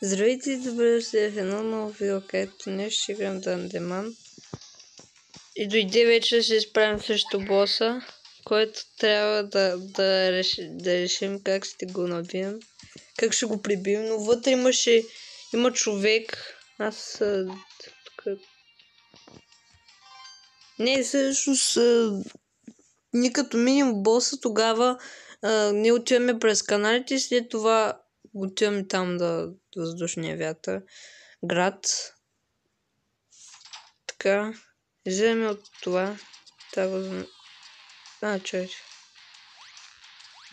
Здравейте и добре дошли в едно ново видео, където днес ще играем Дандеман. И дойде вече да се изправим срещу боса, който трябва да решим как ще го набием, как ще го прибием, но вътре има човек. Аз тук... Не, всъщност ние като миним боса, тогава ние отиваме през каналите и след това отиваме там да въздушния вятър. Град. Така. Излизаме от това. Човек.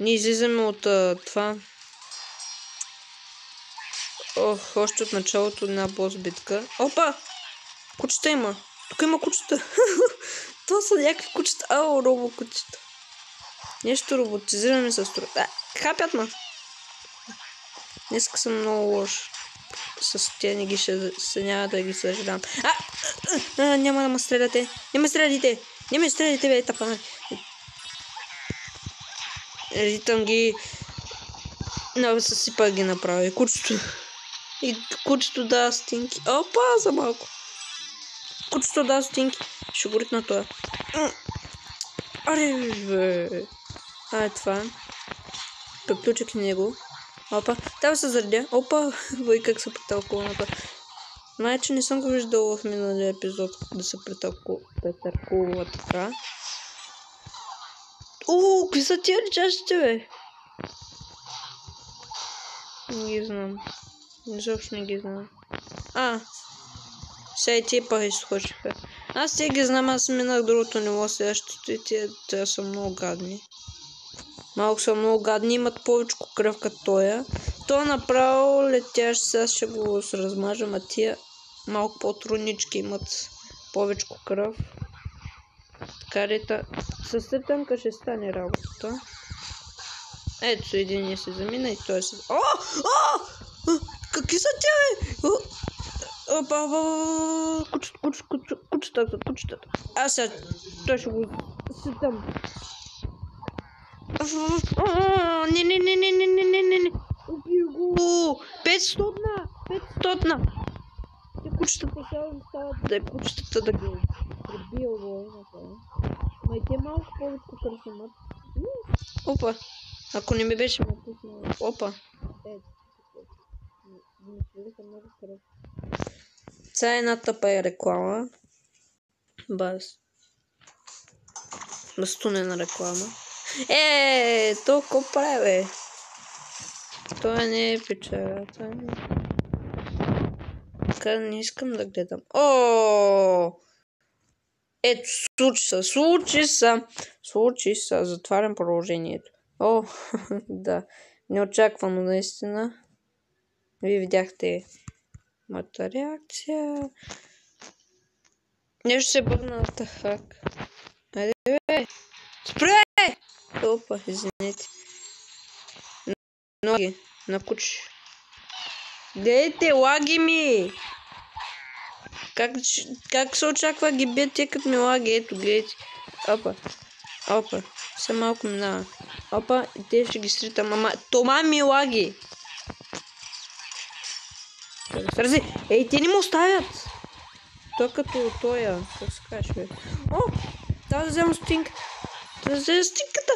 Ние излизаме от това. Още от началото на бос битка. Опа! Кучета има. Тук има кучета. Това са някакви кучета. Робо кучета. Нещо роботизираме с това. Хапят ма. Днеска съм много лош. С тя не ги ще няма да ги съжалявам. Няма да ме стреляте. Не ме стреляте. Не ме стреляте, бе, тапанали. Ритам ги. Съсипа ги направи. Кучето. И кучето дава стинки. Опа, за малко. Кучето дава стинки. Ще горит на това. Аре, бе. Това. Приключих него. Опа, трябва да се заредя. Опа, вой как се притълкува на това. Май, че не съм го виждал в миналия епизод да се притълкува така. Какви са тия личащите, бе? Не ги знам. Изобщо не ги знам. Сега и тия пахи изскочиха. Аз тия ги знам, аз минах другото ниво, следващото и тия са много гадни. Малко са много гадни, имат повече кръв като тоя. Той направо летящ, сега ще го размажем, а тия малко по-труднички имат повече кръв. Така рета. С тънка ще стане работата. Ето един се замина и той се... Какви са тя, бе? Кучетата. Аз сега... Той ще го... Сетам. Не. Убий го! 500! И кучетата стават да кучетата да ги прибия войната. Ма и те малко повече кръв имат. Опа! Ако не ми беше напуснал. Опа! Много кръв. Сега една тъпа реклама. Бастунена реклама. Толкова прави, бе. Това не е печера. Така не искам да гледам. Ето, случи са. Затварям продължението. Да. Неочаквано наистина. Вие видяхте моята реакция. Нещо се бъгна на тахак. Айде, бе. Спре! Опа, извинете. Ноги на куче. Дейте, лаги ми! Как се очаква ги бие, те като ми лаги? Ето, гледайте. Опа. Все малко минава. Опа, и те ще ги сритам. Ама, това ми лаги! Сързи! Те не му оставят! Той като тоя. Как се кажеш, бе? Трябва да взема стинка. Стинката!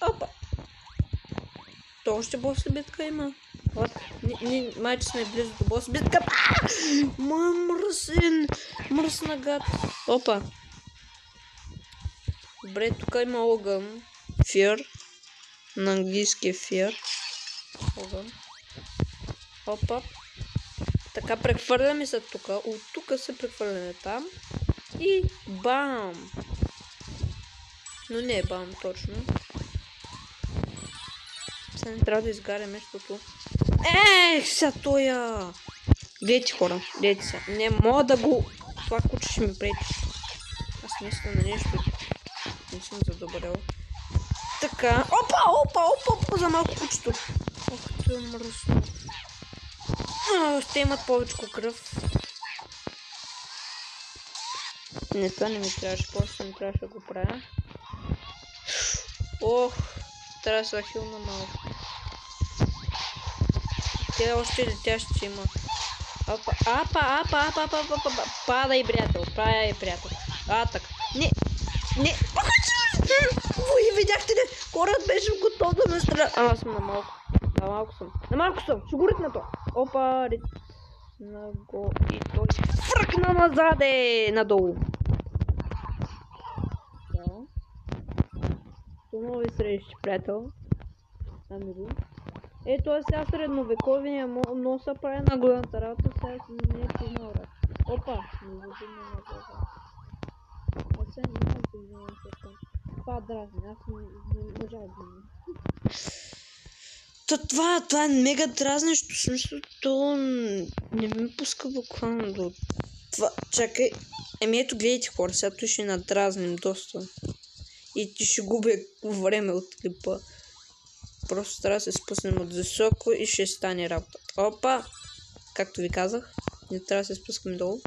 Опа! То още бос битка има. Майче сме близо до бос битка. Мръсна гад. Опа. Добре, тук има огън. Fear. На английски Fear. Огън. Опа. Така, прехвърляме се тук. От тук се прехвърляме там. И бам! Но не е бам точно. Сега не трябва да изгаряме, защото... Сега тоя! Гледайте, хора, гледайте се. Не мога да го... Това куче ще ми пречи. Аз наистина на нещо не съм задобрял. Така... Опа! За малко кучето. Това е мръсно. Ще имат повече кръв. Не, това не ми трябваше, просто не трябваше да го правя. Трябва да се хилна малко. Те още летящи има. Апа. Падай, приятел. Атак. Не. Вие видяхте ли? Корът беше готов да ме стреля. Аз съм на малко съм. Ще го ритна то. Опа, ритна го и той фръкна назаде. Надолу. Нови срещи, приятел. Амиго. Ето сега средновековия носа прави на голямата работа, сега не е познал рад. Опа! Не въжим на глава. А сега не мога да взимам това. Това дразни, аз не можа да взимам. Това е мега дразнещо, в смисъл, то не ми пуска буквално до... Това, чакай. Ето гледайте хора, сега той ще надразним доста. И ти ще губя време от клипа. Просто трябва да се спуснем от високо и ще стане работа. Опа! Както ви казах, не трябва да се спускаме долу.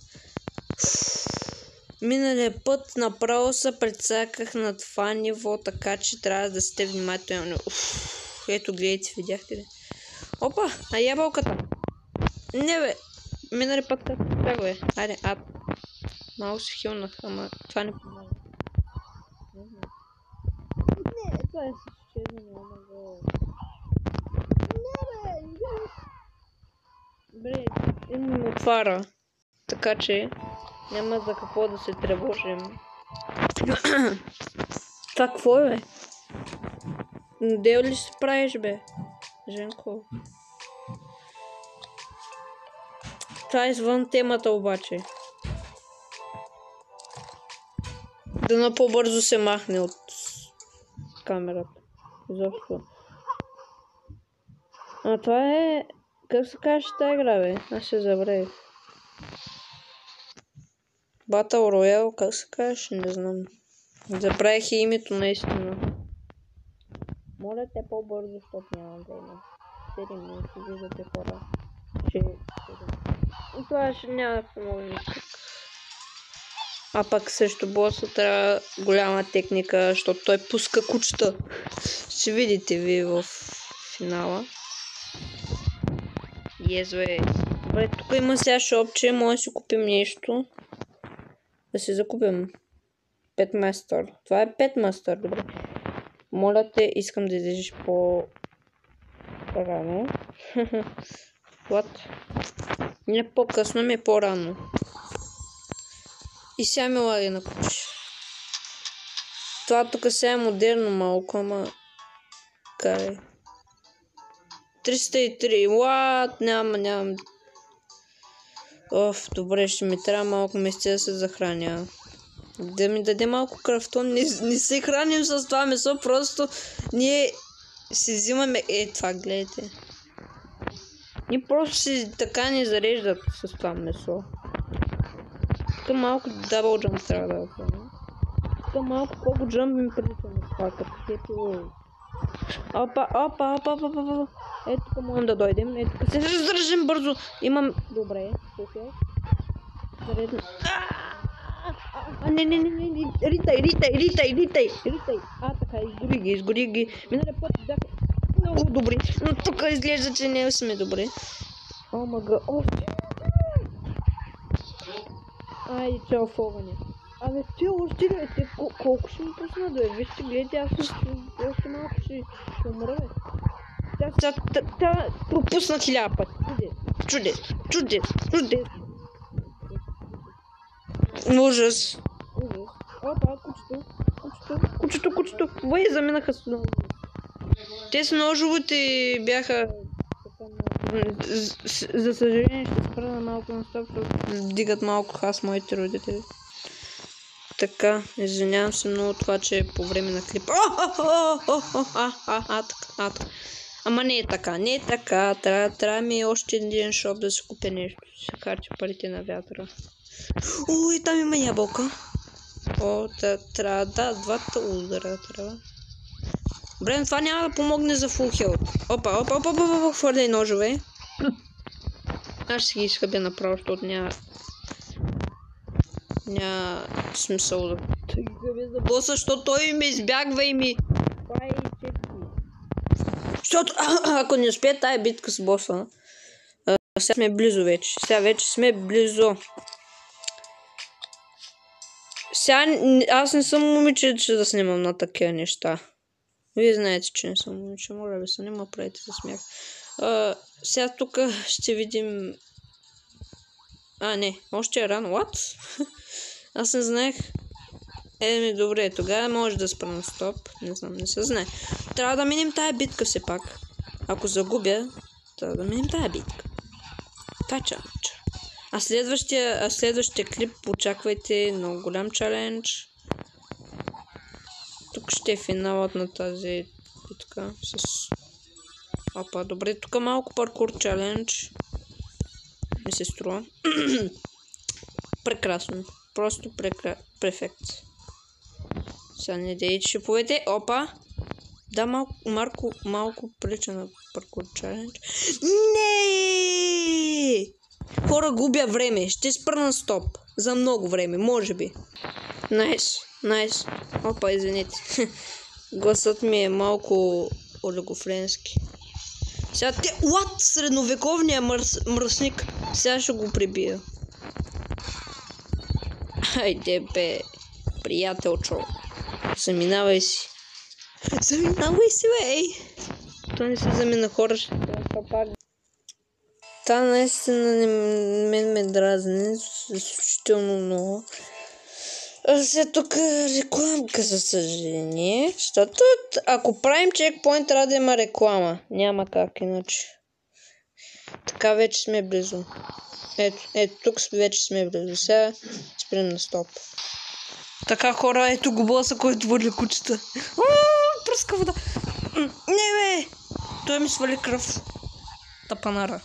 Миналия път направо се прецаках на това ниво, така че трябва да сте внимателни. Ето гледайте, видяхте ли? Опа! А ябълката! Не бе! Миналия път как бе? Айде, малко се хилнах, ама това не помага. Не, това е също много. Добре, им отваря. Така че няма за какво да се тревожим. Това какво е, бе? Дел ли се правиш, бе? Женко. Това е извън темата обаче. Дано по-бързо се махне от камерата. Изобщо. А това е... Как се каже тази игра, бе? Аз се забравих. Battle Royale, как се каже? Не знам. Забравих и името наистина. Моля те по-бързо, защото нямам време. 7 минути, виждате хора. И това ще няма да помогне никак. А пък също боса трябва голяма техника, защото той пуска кучета. Ще видите ви в финала. Добре, тук има сега шопче, може да си купим нещо. Да си закупим. Петмастър. Това е Петмастър, добре. Моля те, искам да излезеш по-рано. What? Не по-късно, ми е по-рано. И сега ми лаги на куче. Това тук сега е модерно малко, ама... Карай. 303. What? Нямам. Добре, ще ми трябва малко место да се захраня. Да ми даде малко кръвтон. Не се храним с това месо, просто ние си взимаме... това гледайте. Ние просто си така ни зареждат с това месо. Тук малко дабл джамп трябва да правим. Тук малко колко джамп ми прилича на това, като ето... Опа. Ето тук можем да дойдем. Ето тук се раздържим бързо. Имам... Добре, слушай. Заредно. Не. Ритай. Така, изгори ги. Миналия път бяха много добри. Но тук изглежда, че не сме добри. О, мага. Айде, чао в огъня. Абе, те още да е, колко ще ми пусна да е? Вижте, гледайте, аз още малко ще умра, бе. Тя пропусна 1000 пъти. Чудес. Ужас. Опа, кучето. Вай, заминаха с много. Те с ножовете бяха... За съжаление ще спра на малко на стоп, защото дигат малко хас моите родители. Така, извинявам се много това, че е по време на клипа. Така. Ама не е така. Трябва ми още един шоп да си купя нещо. Ще харча парите на вятъра. И там има ябълка. Трябва двата удара трябва. Добре, това няма да помогне за фул хелт. Опа, хвърляй ножове. Аз ще ги изхъбя направо, защото няма смисъл да ги хъбя за боса, защото той ме избягва и ми... Защото ако не успее тая битка с боса, Сега сме близо вече. Сега вече сме близо. Сега аз не съм момиче, че да снимам на такива неща. Вие знаете, че не съм момиче. Моля ви се, не ме правите за смях. Сега тук ще видим... не, още е рано. What? Аз не знаех. Добре, тогава може да спра на стоп. Не знам, не се знае. Трябва да минем тая битка все пак. Ако загубя, трябва да минем тая битка. Това е чалендж. А следващия клип очаквайте много голям чалендж. Тук ще е финалът на тази битка с... Опа, добре, тук малко паркур чалендж. Ми се струва. Прекрасно. Просто префект. Сега не дей, че ще поведе. Опа! Да, малко прилича на паркур чалендж. Не! Хора, губя време. Ще спра на стоп. За много време, може би. Найс. Опа, извините. Гласът ми е малко олигофренски. Сега средновековния мръсник. Сега ще го прибия. Хайде бе, приятелчо. Заминавай си. Заминавай си, бе! Това не се замина, хора. Та наистина мен ме дразни изключително много. Сега тук рекламка, за съжаление. Защото ако правим чекпоинт, трябва да има реклама. Няма как иначе. Така вече сме близо. Ето тук вече сме близо. Сега спрем на стоп. Така, хора, ето го боса, който води кучета. Пръска вода. Не, бе! Той ми свали кръв. Тапанара.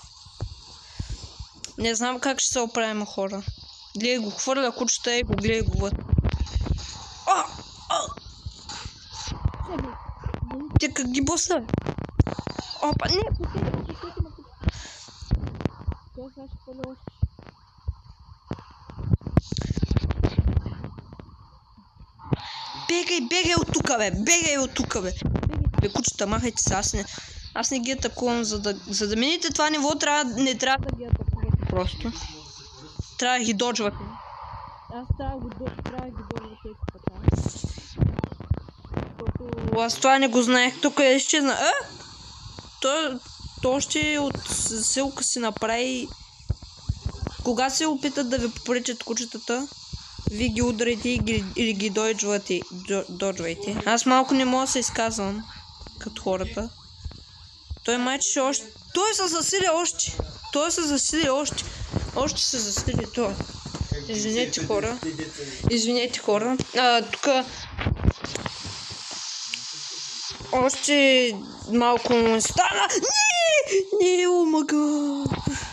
Не знам как ще се оправим, хора. Гледай го, хвърля кучета и го гледай го вътре. Те как ги боса, бе? Опа, не! Бегай от тука, бе! Бегай от тука, бе! Бе, кучета, махайте се, аз не ги атакувам, за да минете това ниво, не трябва да ги атакувате просто. Трябва да ги доджвате. Аз трябва да ги доджвате така. Аз това не го знаех, тук е изчезна. То ще от селка си направи. Кога се опитат да ви попречат кучетата, вие ги ударите или ги доджвайте. Аз малко не мога да се изказвам като хората. Той майче ще още... Той се засили още. Още се засили това. Извинете, хора. Тук... Още малко му стана. Не, омага.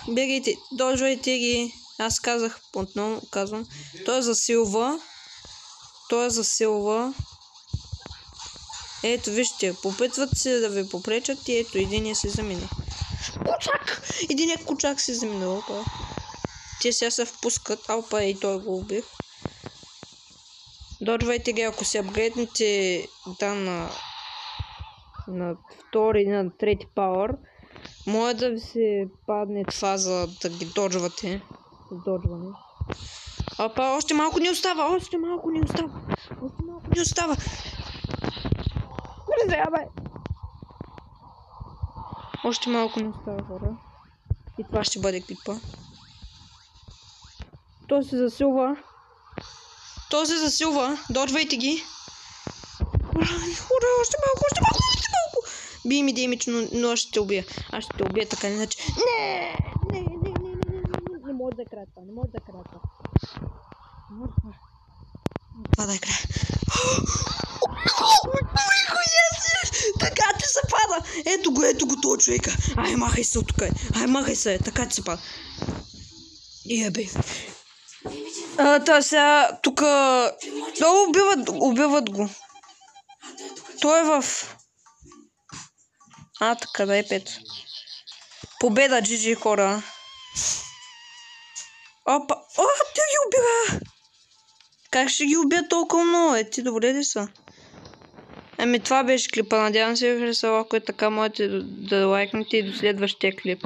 Бегайте, доджвайте ги. Аз казах, отново казвам. Той засилва. Ето, вижте, попитват се да ви попречат и ето, единия се замина. Кучак! Единият кучак се замина. Те сега се впускат. Алпа, и той го убих. Доджвайте ги, ако се апгрейднете на втори, на трети пауър. Може да ви се падне фаза да ги доджвате. Доджване. Опа, още малко ни остава. Още малко не остава, хора. И това ще бъде клипа. То се засилва. Доджвайте ги. Хора, още малко. Бий ми демидж, но аз ще те убия. Така иначе. Не може да края това. Това да е края. Така ти се пада. Ето го този човека. Ай, махай се от тук. Така ти се пада. Бе. Сега тук... Убиват го. Той е в... така, дай 5. Победа, GG, хора. Опа, те ги убива. Как ще ги убия толкова много? Ти добре ли са? Това беше клипа. Надявам се ви харесало. Ако е така, можете да лайкнете и до следващия клип.